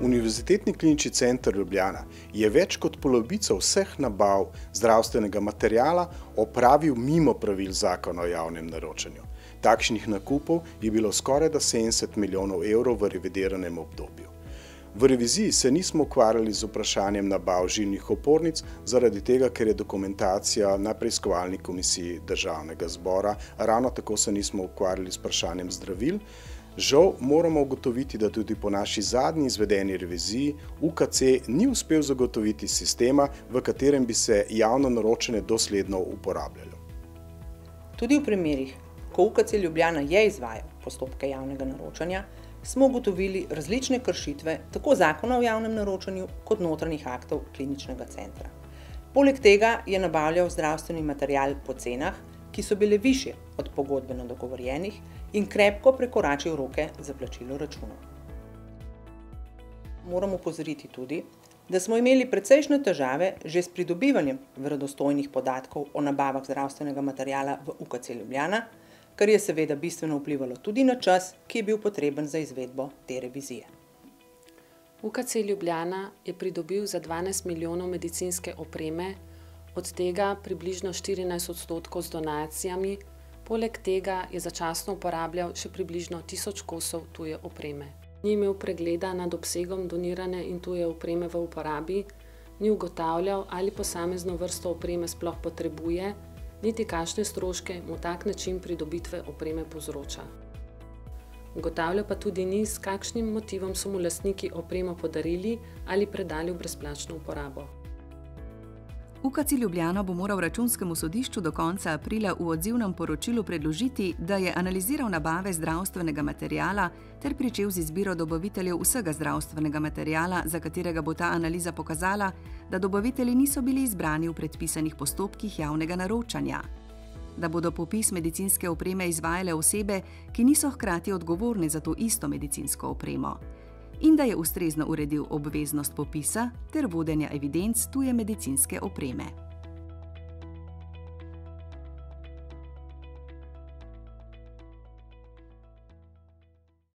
Univerzitetni klinični center Ljubljana je več kot polovico vseh nabav zdravstvenega materiala opravil mimo pravil zakona o javnem naročanju. Takšnih nakupov je bilo skorajda 70 milijonov evrov v revidiranem obdobju. V reviziji se nismo ukvarjali z vprašanjem nabav žilnih opornic, zaradi tega, ker je dokumentacija na preiskovalni komisiji Državnega zbora, ravno tako se nismo ukvarjali z vprašanjem zdravil. Žal moramo ugotoviti, da tudi po naši zadnji izvedeni reviziji UKC ni uspel zagotoviti sistema, v katerem bi se javno naročanje dosledno uporabljalo. Tudi v primerih, ko UKC Ljubljana je izvajal postopke javnega naročanja, smo ugotovili različne kršitve tako zakona o javnem naročanju kot notranjih aktov kliničnega centra. Poleg tega je nabavljal zdravstveni material po cenah, ki so bile višje od pogodbeno dogovorjenih in krepko prekoračil roke za plačilo računov. Moramo opozoriti tudi, da smo imeli precejšnje težave že s pridobivanjem verodostojnih podatkov o nabavah zdravstvenega materiala v UKC Ljubljana, kar je seveda bistveno vplivalo tudi na čas, ki je bil potreben za izvedbo te revizije. UKC Ljubljana je pridobil za 12 milijonov medicinske opreme, od tega približno 14% z donacijami, poleg tega je začasno uporabljal še približno 1000 kosov tuje opreme. Ni imel pregleda nad obsegom donirane in tuje opreme v uporabi, ni ugotavljal, ali posamezno vrsto opreme sploh potrebuje, niti kakšne stroške mu tak način pridobitve opreme povzroča. Ugotavlja pa tudi ni, s kakšnim motivom so mu lastniki opremo podarili ali predali v brezplačno uporabo. UKC Ljubljana bo moral Računskemu sodišču do konca aprila v odzivnem poročilu predložiti, da je analiziral nabave zdravstvenega materiala ter pričel z izbiro dobaviteljev vsega zdravstvenega materiala, za katerega bo ta analiza pokazala, da dobavitelji niso bili izbrani v predpisanih postopkih javnega naročanja. Da bodo popis medicinske opreme izvajale osebe, ki niso hkrati odgovorne za to isto medicinsko opremo. In da je ustrezno uredil obveznost popisa ter vodenja evidenc tuje medicinske opreme.